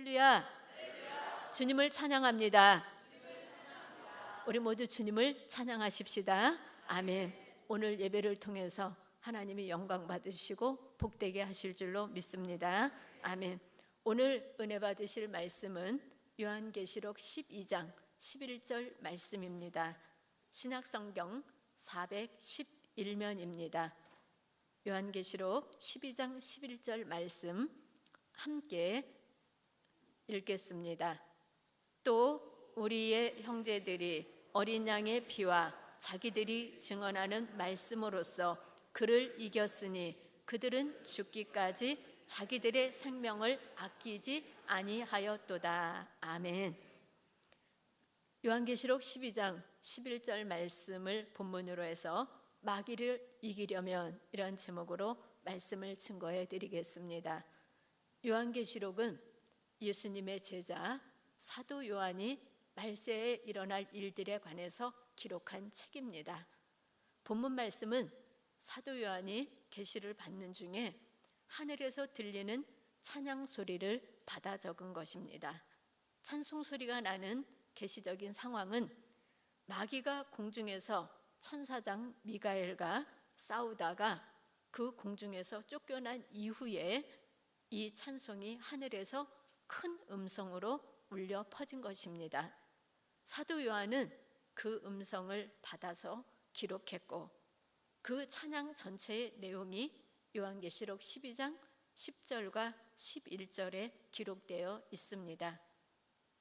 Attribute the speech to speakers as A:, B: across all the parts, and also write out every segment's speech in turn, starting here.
A: 할렐루야. 주님을 찬양합니다. 우리 모두 주님을 찬양하십시다. 아멘. 오늘 예배를 통해서 하나님이 영광 받으시고 복되게 하실 줄로 믿습니다. 아멘. 오늘 은혜 받으실 말씀은 요한계시록 12장 11절 말씀입니다. 신약성경 411면입니다. 요한계시록 12장 11절 말씀 함께 읽겠습니다. 또 우리의 형제들이 어린 양의 피와 자기들이 증언하는 말씀으로써 그를 이겼으니 그들은 죽기까지 자기들의 생명을 아끼지 아니하였도다. 아멘. 요한계시록 12장 11절 말씀을 본문으로 해서 마귀를 이기려면 이런 제목으로 말씀을 증거해 드리겠습니다. 요한계시록은 예수님의 제자 사도 요한이 말세에 일어날 일들에 관해서 기록한 책입니다. 본문 말씀은 사도 요한이 계시를 받는 중에 하늘에서 들리는 찬양 소리를 받아 적은 것입니다. 찬송 소리가 나는 계시적인 상황은 마귀가 공중에서 천사장 미가엘과 싸우다가 그 공중에서 쫓겨난 이후에 이 찬송이 하늘에서 큰 음성으로 울려 퍼진 것입니다. 사도 요한은 그 음성을 받아서 기록했고 그 찬양 전체의 내용이 요한계시록 12장 10절과 11절에 기록되어 있습니다.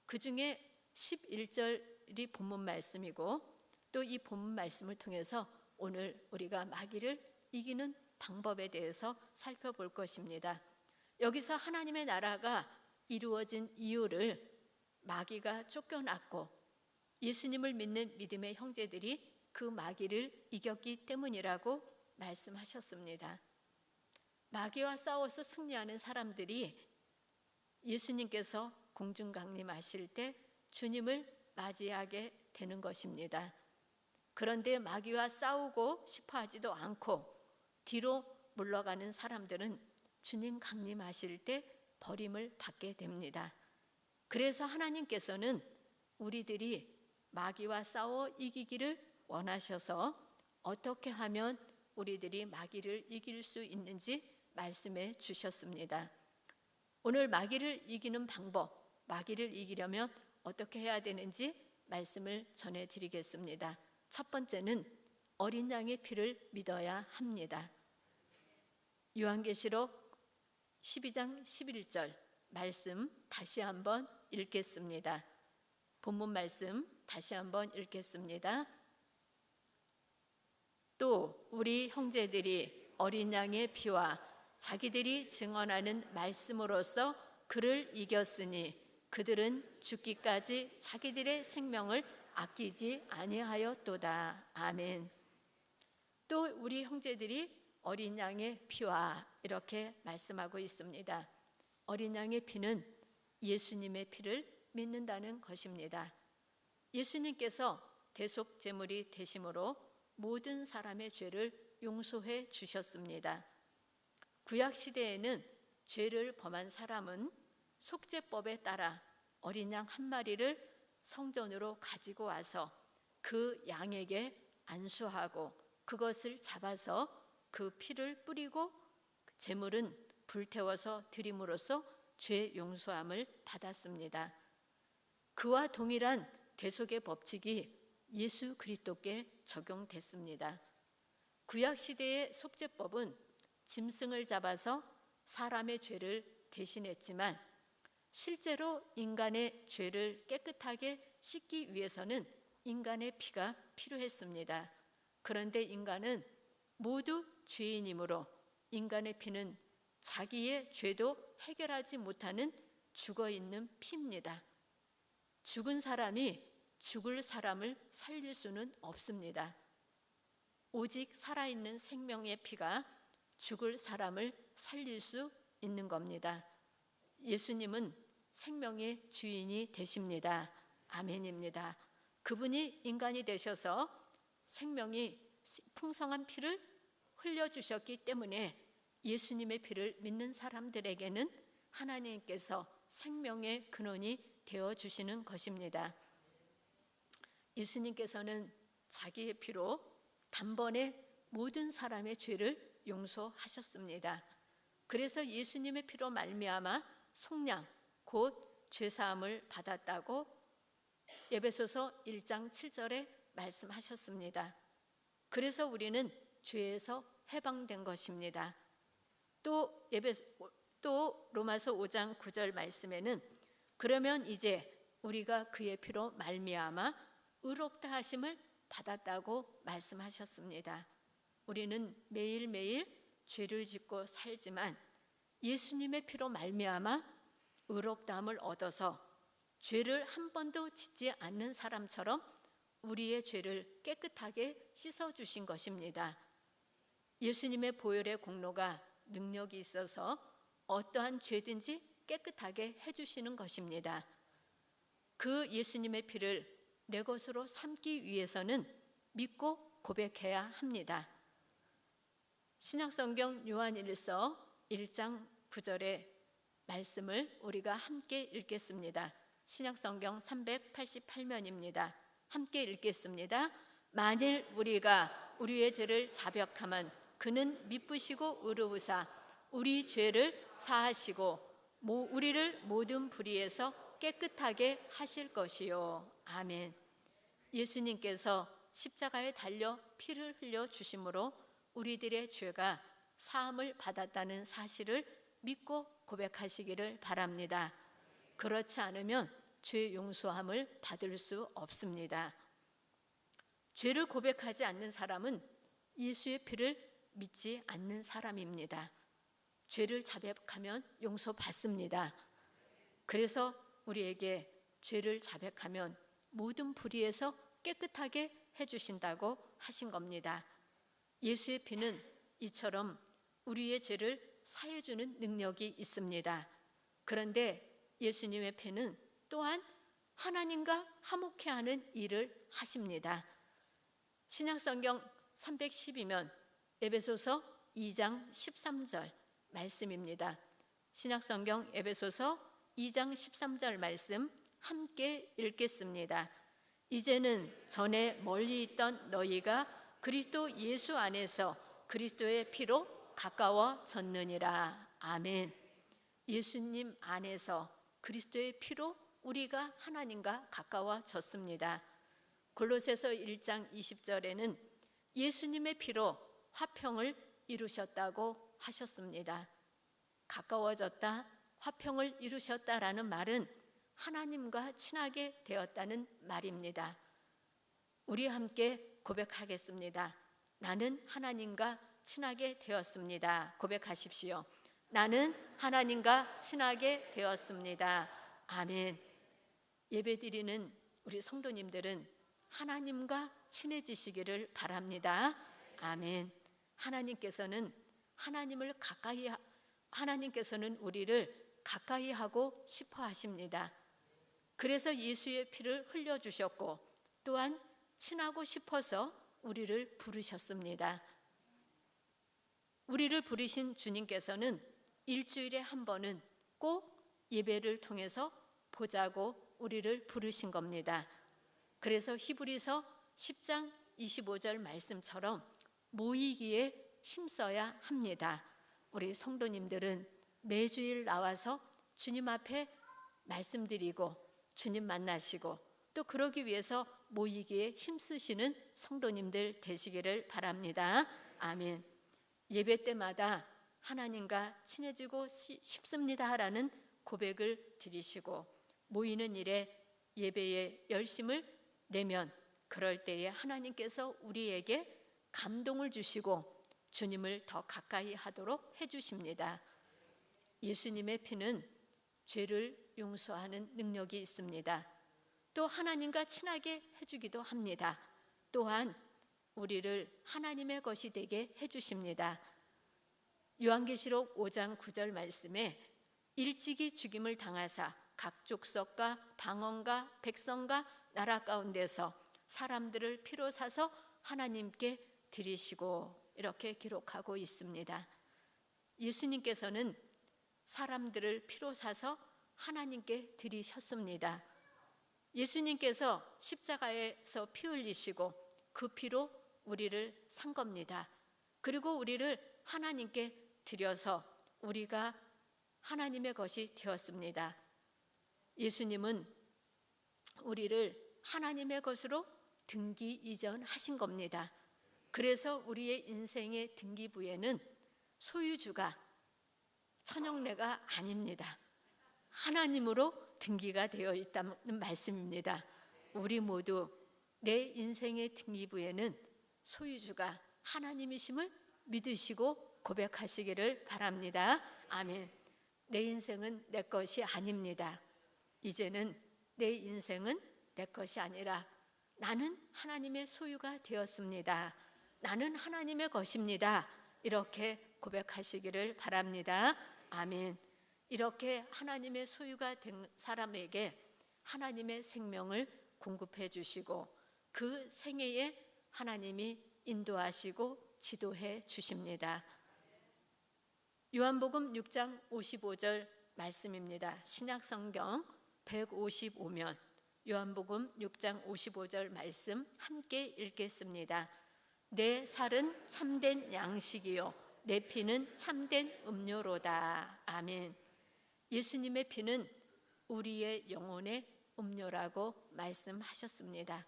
A: 그 중에 11절이 본문 말씀이고 또 이 본문 말씀을 통해서 오늘 우리가 마귀를 이기는 방법에 대해서 살펴볼 것입니다. 여기서 하나님의 나라가 이루어진 이유를 마귀가 쫓겨났고 예수님을 믿는 믿음의 형제들이 그 마귀를 이겼기 때문이라고 말씀하셨습니다. 마귀와 싸워서 승리하는 사람들이 예수님께서 공중 강림하실 때 주님을 맞이하게 되는 것입니다. 그런데 마귀와 싸우고 싶어 하지도 않고 뒤로 물러가는 사람들은 주님 강림하실 때 버림을 받게 됩니다. 그래서 하나님께서는 우리들이 마귀와 싸워 이기기를 원하셔서 어떻게 하면 우리들이 마귀를 이길 수 있는지 말씀해 주셨습니다. 오늘 마귀를 이기는 방법, 마귀를 이기려면 어떻게 해야 되는지 말씀을 전해드리겠습니다. 첫 번째는 어린 양의 피를 믿어야 합니다. 요한계시록 12장 11절 말씀 다시 한번 읽겠습니다. 본문 말씀 다시 한번 읽겠습니다. 또 우리 형제들이 어린 양의 피와 자기들이 증언하는 말씀으로써 그를 이겼으니 그들은 죽기까지 자기들의 생명을 아끼지 아니하였도다. 아멘. 또 우리 형제들이 어린 양의 피와 이렇게 말씀하고 있습니다. 어린 양의 피는 예수님의 피를 믿는다는 것입니다. 예수님께서 대속 제물이 되심으로 모든 사람의 죄를 용서해 주셨습니다. 구약 시대에는 죄를 범한 사람은 속죄법에 따라 어린 양 한 마리를 성전으로 가지고 와서 그 양에게 안수하고 그것을 잡아서 그 피를 뿌리고 제물은 불태워서 드림으로써 죄 용서함을 받았습니다. 그와 동일한 대속의 법칙이 예수 그리스도께 적용됐습니다. 구약 시대의 속죄법은 짐승을 잡아서 사람의 죄를 대신했지만 실제로 인간의 죄를 깨끗하게 씻기 위해서는 인간의 피가 필요했습니다. 그런데 인간은 모두 죄인이므로 인간의 피는 자기의 죄도 해결하지 못하는 죽어있는 피입니다. 죽은 사람이 죽을 사람을 살릴 수는 없습니다. 오직 살아있는 생명의 피가 죽을 사람을 살릴 수 있는 겁니다. 예수님은 생명의 주인이 되십니다. 아멘입니다. 그분이 인간이 되셔서 생명이 풍성한 피를 흘려주셨기 때문에 예수님의 피를 믿는 사람들에게는 하나님께서 생명의 근원이 되어 주시는 것입니다. 예수님께서는 자기의 피로 단번에 모든 사람의 죄를 용서하셨습니다. 그래서 예수님의 피로 말미암아 속량 곧 죄사함을 받았다고 에베소서 1장 7절에 말씀하셨습니다. 그래서 우리는 죄에서 해방된 것입니다. 또 로마서 5장 9절 말씀에는 그러면 이제 우리가 그의 피로 말미암아 의롭다 하심을 받았다고 말씀하셨습니다. 우리는 매일매일 죄를 짓고 살지만 예수님의 피로 말미암아 의롭다함을 얻어서 죄를 한 번도 짓지 않는 사람처럼 우리의 죄를 깨끗하게 씻어주신 것입니다. 예수님의 보혈의 공로가 능력이 있어서 어떠한 죄든지 깨끗하게 해주시는 것입니다. 그 예수님의 피를 내 것으로 삼기 위해서는 믿고 고백해야 합니다. 신약성경 요한일서 1장 9절의 말씀을 우리가 함께 읽겠습니다. 신약성경 388면입니다. 함께 읽겠습니다. 만일 우리가 우리의 죄를 자백하면 그는 미쁘시고 의로우사 우리 죄를 사하시고 우리를 모든 불의에서 깨끗하게 하실 것이요. 아멘. 예수님께서 십자가에 달려 피를 흘려 주심으로 우리들의 죄가 사함을 받았다는 사실을 믿고 고백하시기를 바랍니다. 그렇지 않으면 죄 용서함을 받을 수 없습니다. 죄를 고백하지 않는 사람은 예수의 피를 믿지 않는 사람입니다. 죄를 자백하면 용서받습니다. 그래서 우리에게 죄를 자백하면 모든 불의에서 깨끗하게 해주신다고 하신 겁니다. 예수의 피는 이처럼 우리의 죄를 사해주는 능력이 있습니다. 그런데 예수님의 피는 또한 하나님과 화목해 하는 일을 하십니다. 신약성경 312면 에베소서 2장 13절 말씀입니다. 신약성경 에베소서 2장 13절 말씀 함께 읽겠습니다. 이제는 전에 멀리 있던 너희가 그리스도 예수 안에서 그리스도의 피로 가까워졌느니라. 아멘. 예수님 안에서 그리스도의 피로 우리가 하나님과 가까워졌습니다. 골로새서 1장 20절에는 예수님의 피로 화평을 이루셨다고 하셨습니다. 가까워졌다, 화평을 이루셨다라는 말은 하나님과 친하게 되었다는 말입니다. 우리 함께 고백하겠습니다. 나는 하나님과 친하게 되었습니다. 고백하십시오. 나는 하나님과 친하게 되었습니다. 아멘. 예배드리는 우리 성도님들은 하나님과 친해지시기를 바랍니다. 아멘. 하나님께서는 하나님께서는 우리를 가까이 하고 싶어 하십니다. 그래서 예수의 피를 흘려주셨고 또한 친하고 싶어서 우리를 부르셨습니다. 우리를 부르신 주님께서는 일주일에 한 번은 꼭 예배를 통해서 보자고 우리를 부르신 겁니다. 그래서 히브리서 10장 25절 말씀처럼 모이기에 힘써야 합니다. 우리 성도님들은 매주일 나와서 주님 앞에 말씀드리고 주님 만나시고 또 그러기 위해서 모이기에 힘쓰시는 성도님들 되시기를 바랍니다. 아멘. 예배 때마다 하나님과 친해지고 싶습니다라는 고백을 드리시고 모이는 일에 예배에 열심을 내면 그럴 때에 하나님께서 우리에게 감동을 주시고 주님을 더 가까이 하도록 해주십니다. 예수님의 피는 죄를 용서하는 능력이 있습니다. 또 하나님과 친하게 해주기도 합니다. 또한 우리를 하나님의 것이 되게 해주십니다. 요한계시록 5장 9절 말씀에 일찍이 죽임을 당하사 각 족속과 방언과 백성과 나라 가운데서 사람들을 피로 사서 하나님께 드리시고 이렇게 기록하고 있습니다. 예수님께서는 사람들을 피로 사서 하나님께 드리셨습니다. 예수님께서 십자가에서 피 흘리시고 그 피로 우리를 산 겁니다. 그리고 우리를 하나님께 드려서 우리가 하나님의 것이 되었습니다. 예수님은 우리를 하나님의 것으로 등기 이전하신 겁니다. 그래서 우리의 인생의 등기부에는 소유주가 천영래가 아닙니다. 하나님으로 등기가 되어 있다는 말씀입니다. 우리 모두 내 인생의 등기부에는 소유주가 하나님이심을 믿으시고 고백하시기를 바랍니다. 아멘. 내 인생은 내 것이 아닙니다. 이제는 내 인생은 내 것이 아니라 나는 하나님의 소유가 되었습니다. 나는 하나님의 것입니다. 이렇게 고백하시기를 바랍니다. 아멘. 이렇게 하나님의 소유가 된 사람에게 하나님의 생명을 공급해 주시고 그 생애에 하나님이 인도하시고 지도해 주십니다. 요한복음 6장 55절 말씀입니다. 신약성경 155면 요한복음 6장 55절 말씀 함께 읽겠습니다. 내 살은 참된 양식이요 내 피는 참된 음료로다. 아멘. 예수님의 피는 우리의 영혼의 음료라고 말씀하셨습니다.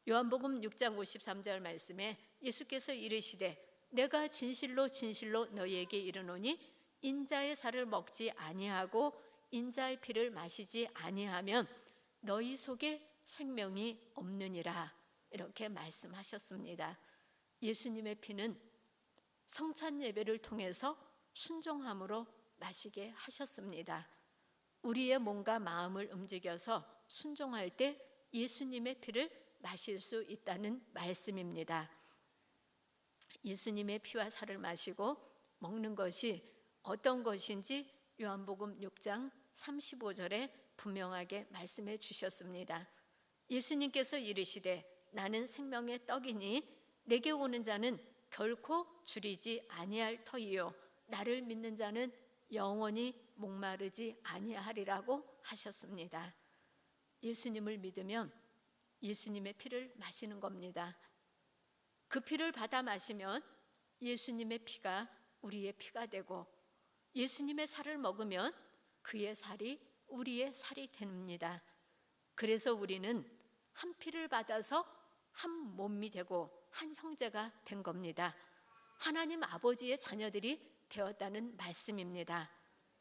A: 요한복음 6장 53절 말씀에 예수께서 이르시되 내가 진실로 진실로 너희에게 이르노니 인자의 살을 먹지 아니하고 인자의 피를 마시지 아니하면 너희 속에 생명이 없느니라. 이렇게 말씀하셨습니다. 예수님의 피는 성찬 예배를 통해서 순종함으로 마시게 하셨습니다. 우리의 몸과 마음을 움직여서 순종할 때 예수님의 피를 마실 수 있다는 말씀입니다. 예수님의 피와 살을 마시고 먹는 것이 어떤 것인지 요한복음 6장 35절에 분명하게 말씀해 주셨습니다. 예수님께서 이르시되 나는 생명의 떡이니 내게 오는 자는 결코 줄이지 아니할 터이요 나를 믿는 자는 영원히 목마르지 아니하리라고 하셨습니다. 예수님을 믿으면 예수님의 피를 마시는 겁니다. 그 피를 받아 마시면 예수님의 피가 우리의 피가 되고 예수님의 살을 먹으면 그의 살이 우리의 살이 됩니다. 그래서 우리는 한 피를 받아서 한 몸이 되고 한 형제가 된 겁니다. 하나님 아버지의 자녀들이 되었다는 말씀입니다.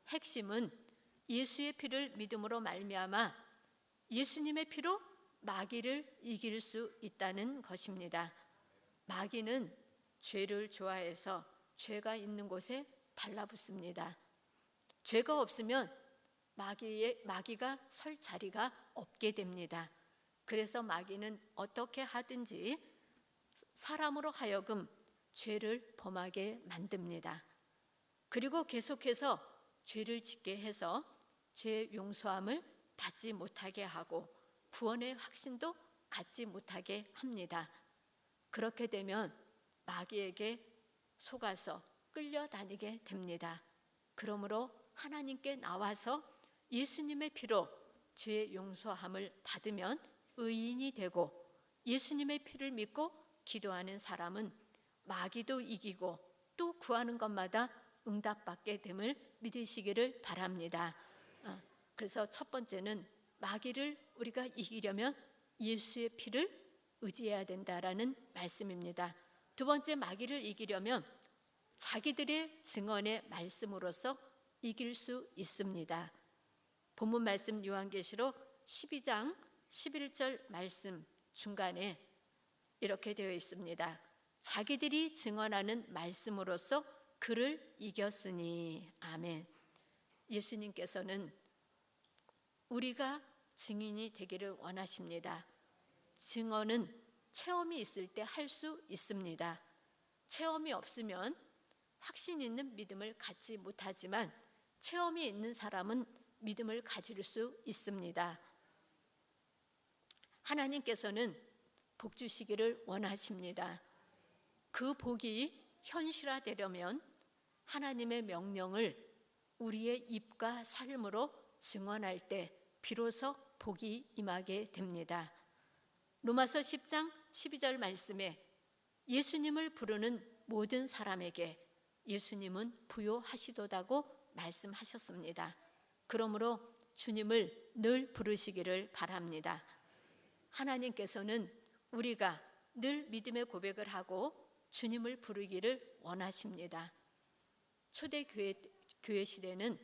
A: 핵심은 예수의 피를 믿음으로 말미암아 예수님의 피로 마귀를 이길 수 있다는 것입니다. 마귀는 죄를 좋아해서 죄가 있는 곳에 달라붙습니다. 죄가 없으면 마귀가 설 자리가 없게 됩니다. 그래서 마귀는 어떻게 하든지 사람으로 하여금 죄를 범하게 만듭니다. 그리고 계속해서 죄를 짓게 해서 죄 용서함을 받지 못하게 하고 구원의 확신도 갖지 못하게 합니다. 그렇게 되면 마귀에게 속아서 끌려다니게 됩니다. 그러므로 하나님께 나와서 예수님의 피로 죄 용서함을 받으면 의인이 되고 예수님의 피를 믿고 기도하는 사람은 마귀도 이기고 또 구하는 것마다 응답받게 됨을 믿으시기를 바랍니다. 그래서 첫 번째는 마귀를 우리가 이기려면 예수의 피를 의지해야 된다라는 말씀입니다. 두 번째, 마귀를 이기려면 자기들의 증언의 말씀으로서 이길 수 있습니다. 본문 말씀 요한계시록 12장 11절 말씀 중간에 이렇게 되어 있습니다. 자기들이 증언하는 말씀으로써 그를 이겼으니. 아멘. 예수님께서는 우리가 증인이 되기를 원하십니다. 증언은 체험이 있을 때 할 수 있습니다. 체험이 없으면 확신 있는 믿음을 갖지 못하지만 체험이 있는 사람은 믿음을 가질 수 있습니다. 하나님께서는 복 주시기를 원하십니다. 그 복이 현실화되려면 하나님의 명령을 우리의 입과 삶으로 증언할 때 비로소 복이 임하게 됩니다. 로마서 10장 12절 말씀에 예수님을 부르는 모든 사람에게 예수님은 부요하시도다고 말씀하셨습니다. 그러므로 주님을 늘 부르시기를 바랍니다. 하나님께서는 우리가 늘 믿음의 고백을 하고 주님을 부르기를 원하십니다. 초대교회 시대는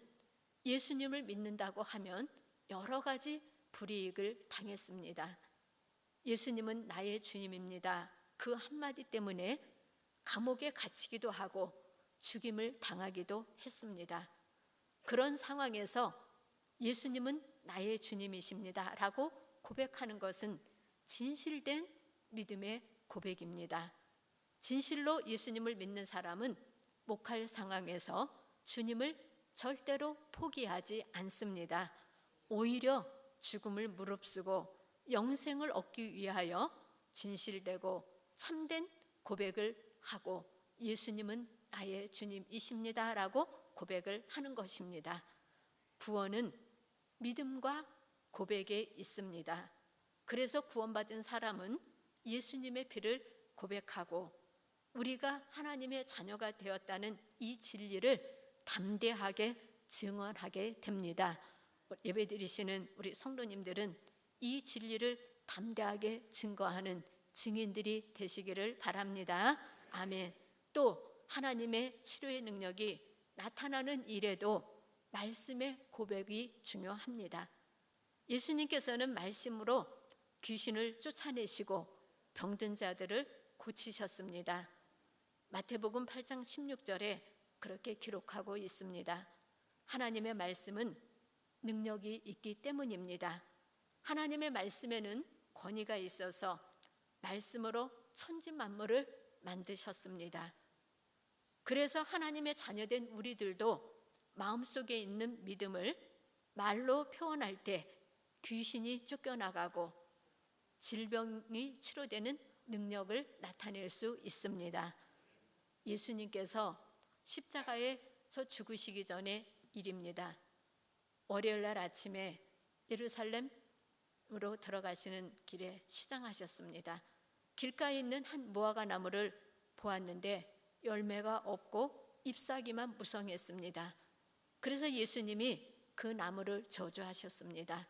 A: 예수님을 믿는다고 하면 여러 가지 불이익을 당했습니다. 예수님은 나의 주님입니다. 그 한마디 때문에 감옥에 갇히기도 하고 죽임을 당하기도 했습니다. 그런 상황에서 예수님은 나의 주님이십니다 라고 고백하는 것은 진실된 믿음의 고백입니다. 진실로 예수님을 믿는 사람은 목할 상황에서 주님을 절대로 포기하지 않습니다. 오히려 죽음을 무릅쓰고 영생을 얻기 위하여 진실되고 참된 고백을 하고 예수님은 나의 주님이십니다 라고 고백을 하는 것입니다. 구원은 믿음과 고백에 있습니다. 그래서 구원받은 사람은 예수님의 피를 고백하고 우리가 하나님의 자녀가 되었다는 이 진리를 담대하게 증언하게 됩니다. 예배드리시는 우리 성도님들은 이 진리를 담대하게 증거하는 증인들이 되시기를 바랍니다. 아멘. 또 하나님의 치료의 능력이 나타나는 일에도 말씀의 고백이 중요합니다. 예수님께서는 말씀으로 귀신을 쫓아내시고 병든 자들을 고치셨습니다. 마태복음 8장 16절에 그렇게 기록하고 있습니다. 하나님의 말씀은 능력이 있기 때문입니다. 하나님의 말씀에는 권위가 있어서 말씀으로 천지 만물을 만드셨습니다. 그래서 하나님의 자녀된 우리들도 마음속에 있는 믿음을 말로 표현할 때 귀신이 쫓겨나가고 질병이 치료되는 능력을 나타낼 수 있습니다. 예수님께서 십자가에서 죽으시기 전의 일입니다. 월요일 날 아침에 예루살렘으로 들어가시는 길에 시장하셨습니다. 길가에 있는 한 무화과 나무를 보았는데 열매가 없고 잎사귀만 무성했습니다. 그래서 예수님이 그 나무를 저주하셨습니다.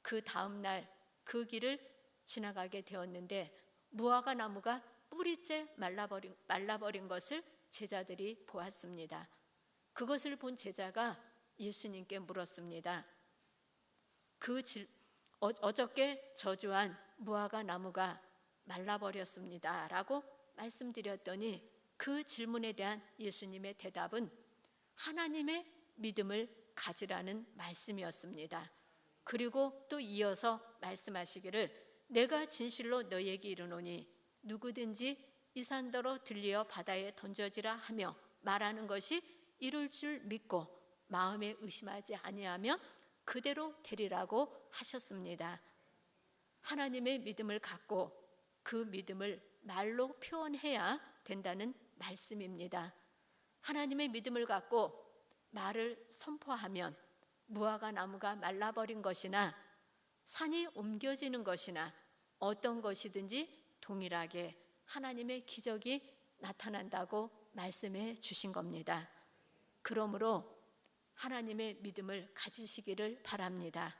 A: 그 다음 날 그 길을 지나가게 되었는데 무화과 나무가 뿌리째 말라버린 것을 제자들이 보았습니다. 그것을 본 제자가 예수님께 물었습니다. 어저께 저주한 무화과 나무가 말라버렸습니다 라고 말씀드렸더니 그 질문에 대한 예수님의 대답은 하나님의 믿음을 가지라는 말씀이었습니다. 그리고 또 이어서 말씀하시기를 내가 진실로 너희에게 이르노니 누구든지 이 산더러 들리어 바다에 던져지라 하며 말하는 것이 이룰 줄 믿고 마음에 의심하지 아니하면 그대로 되리라고 하셨습니다. 하나님의 믿음을 갖고 그 믿음을 말로 표현해야 된다는 말씀입니다. 하나님의 믿음을 갖고 말을 선포하면 무화과 나무가 말라버린 것이나 산이 옮겨지는 것이나 어떤 것이든지 동일하게 하나님의 기적이 나타난다고 말씀해 주신 겁니다. 그러므로 하나님의 믿음을 가지시기를 바랍니다.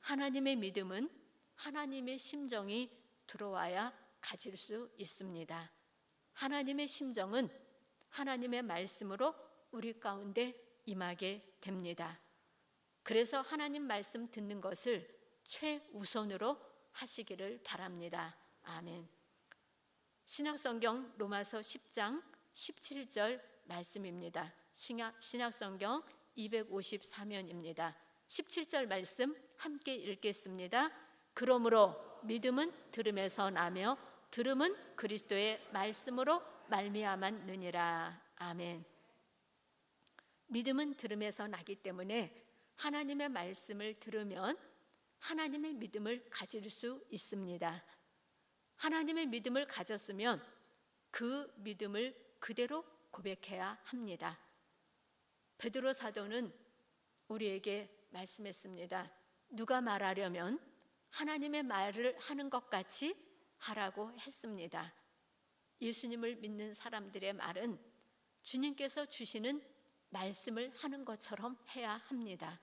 A: 하나님의 믿음은 하나님의 심정이 들어와야 가질 수 있습니다. 하나님의 심정은 하나님의 말씀으로 우리 가운데 임하게 됩니다. 그래서 하나님 말씀 듣는 것을 최우선으로 하시기를 바랍니다. 아멘. 신약성경 로마서 10장 17절 말씀입니다. 신약성경 254면입니다. 17절 말씀 함께 읽겠습니다. 그러므로 믿음은 들음에서 나며 들음은 그리스도의 말씀으로 말미암았느니라. 아멘. 믿음은 들음에서 나기 때문에 하나님의 말씀을 들으면 하나님의 믿음을 가질 수 있습니다. 하나님의 믿음을 가졌으면 그 믿음을 그대로 고백해야 합니다. 베드로 사도는 우리에게 말씀했습니다. 누가 말하려면 하나님의 말을 하는 것 같이 하라고 했습니다. 예수님을 믿는 사람들의 말은 주님께서 주시는 말씀을 하는 것처럼 해야 합니다.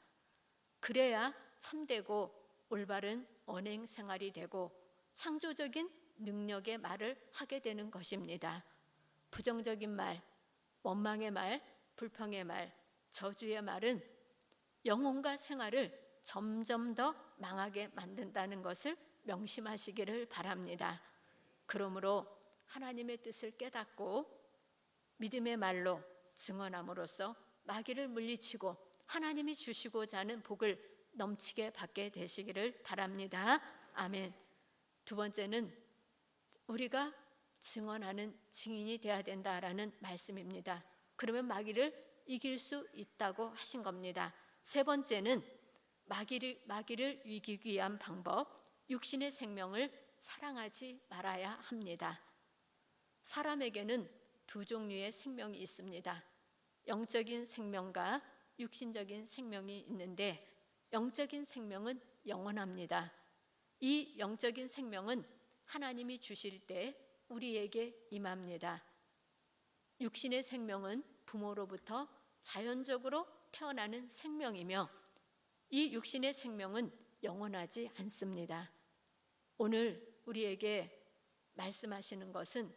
A: 그래야 참되고 올바른 언행 생활이 되고 창조적인 능력의 말을 하게 되는 것입니다. 부정적인 말, 원망의 말, 불평의 말, 저주의 말은 영혼과 생활을 점점 더 망하게 만든다는 것을 명심하시기를 바랍니다. 그러므로 하나님의 뜻을 깨닫고 믿음의 말로 증언함으로써 마귀를 물리치고 하나님이 주시고자 하는 복을 넘치게 받게 되시기를 바랍니다. 아멘. 두 번째는 우리가 증언하는 증인이 되어야 된다라는 말씀입니다. 그러면 마귀를 이길 수 있다고 하신 겁니다. 세 번째는 마귀를 이기기 위한 방법, 육신의 생명을 사랑하지 말아야 합니다. 사람에게는 두 종류의 생명이 있습니다. 영적인 생명과 육신적인 생명이 있는데 영적인 생명은 영원합니다. 이 영적인 생명은 하나님이 주실 때 우리에게 임합니다. 육신의 생명은 부모로부터 자연적으로 태어나는 생명이며 이 육신의 생명은 영원하지 않습니다. 오늘 우리에게 말씀하시는 것은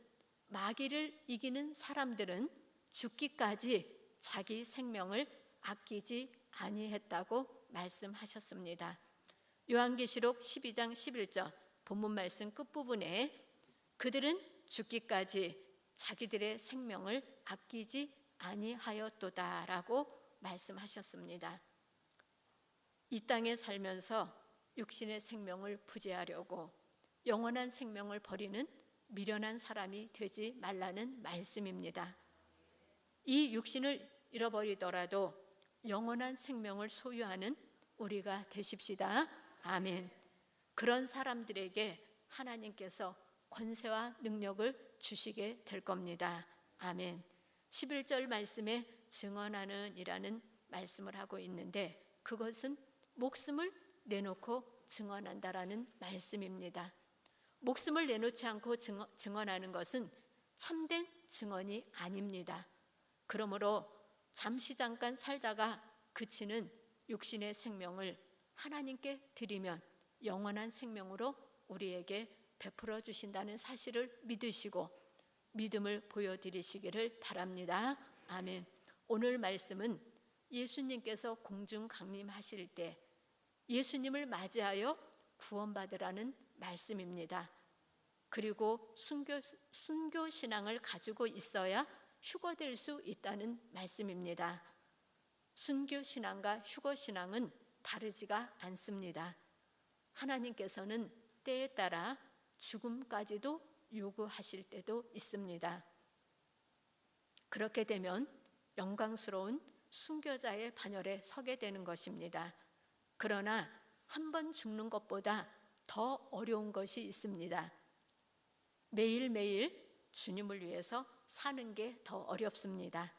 A: 마귀를 이기는 사람들은 죽기까지 자기 생명을 아끼지 아니했다고 말씀하셨습니다. 요한계시록 12장 11절 본문 말씀 끝부분에 그들은 죽기까지 자기들의 생명을 아끼지 아니하였도다라고 말씀하셨습니다. 이 땅에 살면서 육신의 생명을 부재하려고 영원한 생명을 버리는 미련한 사람이 되지 말라는 말씀입니다. 이 육신을 잃어버리더라도 영원한 생명을 소유하는 우리가 되십시다. 아멘. 그런 사람들에게 하나님께서 권세와 능력을 주시게 될 겁니다. 아멘. 11절 말씀에 증언하는 이라는 말씀을 하고 있는데 그것은 목숨을 내놓고 증언한다라는 말씀입니다. 목숨을 내놓지 않고 증언하는 것은 참된 증언이 아닙니다. 그러므로 잠깐 살다가 그치는 육신의 생명을 하나님께 드리면 영원한 생명으로 우리에게 베풀어 주신다는 사실을 믿으시고 믿음을 보여드리시기를 바랍니다. 아멘. 오늘 말씀은 예수님께서 공중 강림하실 때 예수님을 맞이하여 구원받으라는 말씀입니다. 그리고 순교 신앙을 가지고 있어야 휴거될 수 있다는 말씀입니다. 순교 신앙과 휴거 신앙은 다르지가 않습니다. 하나님께서는 때에 따라 죽음까지도 요구하실 때도 있습니다. 그렇게 되면 영광스러운 순교자의 반열에 서게 되는 것입니다. 그러나 한 번 죽는 것보다 더 어려운 것이 있습니다. 매일매일 주님을 위해서 사는 게 더 어렵습니다.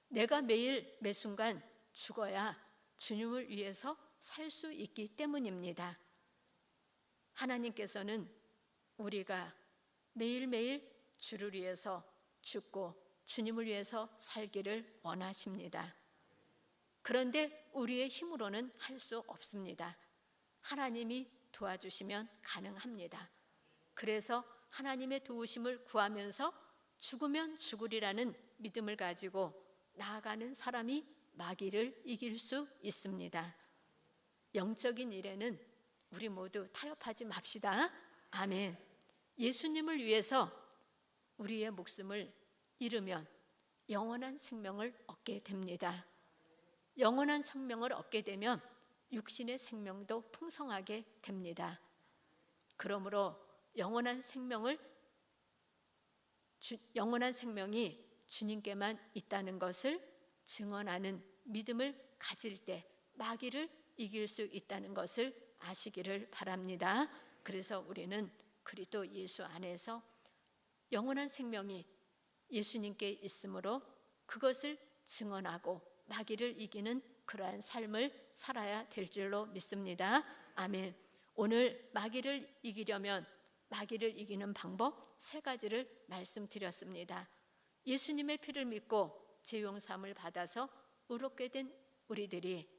A: 내가 매일 매 순간 죽어야 주님을 위해서 살 수 있기 때문입니다. 하나님께서는 우리가 매일매일 주를 위해서 죽고 주님을 위해서 살기를 원하십니다. 그런데 우리의 힘으로는 할 수 없습니다. 하나님이 도와주시면 가능합니다. 그래서 하나님의 도우심을 구하면서 죽으면 죽으리라는 믿음을 가지고 나아가는 사람이 마귀를 이길 수 있습니다. 영적인 일에는 우리 모두 타협하지 맙시다. 아멘. 예수님을 위해서 우리의 목숨을 잃으면 영원한 생명을 얻게 됩니다. 영원한 생명을 얻게 되면 육신의 생명도 풍성하게 됩니다. 그러므로 영원한 생명이 주님께만 있다는 것을 증언하는 믿음을 가질 때 마귀를 이길 수 있다는 것을 아시기를 바랍니다. 그래서 우리는 그리스도 예수 안에서 영원한 생명이 예수님께 있으므로 그것을 증언하고 마귀를 이기는 그러한 삶을 살아야 될 줄로 믿습니다. 아멘. 오늘 마귀를 이기려면 마귀를 이기는 방법 3가지를 말씀드렸습니다. 예수님의 피를 믿고 죄용삼을 받아서 의롭게 된 우리들이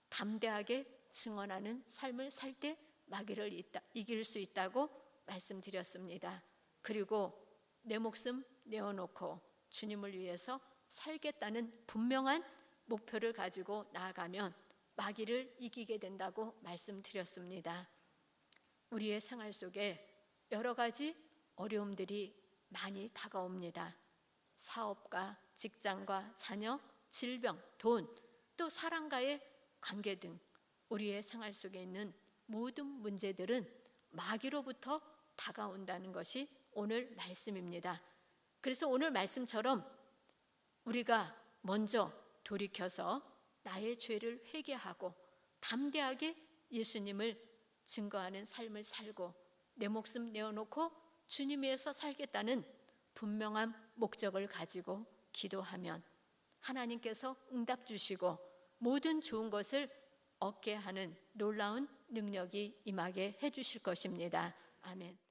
A: 담대하게 증언하는 삶을 살 때 마귀를 이길 수 있다고 말씀드렸습니다. 그리고 내 목숨 내어놓고 주님을 위해서 살겠다는 분명한 목표를 가지고 나아가면 마귀를 이기게 된다고 말씀드렸습니다. 우리의 생활 속에 여러 가지 어려움들이 많이 다가옵니다. 사업과 직장과 자녀, 질병, 돈, 또 사람과의 관계 등 우리의 생활 속에 있는 모든 문제들은 마귀로부터 다가온다는 것이 오늘 말씀입니다. 그래서 오늘 말씀처럼 우리가 먼저 돌이켜서 나의 죄를 회개하고 담대하게 예수님을 증거하는 삶을 살고 내 목숨 내어놓고 주님 위해서 살겠다는 분명한 목적을 가지고 기도하면 하나님께서 응답 주시고 모든 좋은 것을 얻게 하는 놀라운 능력이 임하게 해주실 것입니다. 아멘.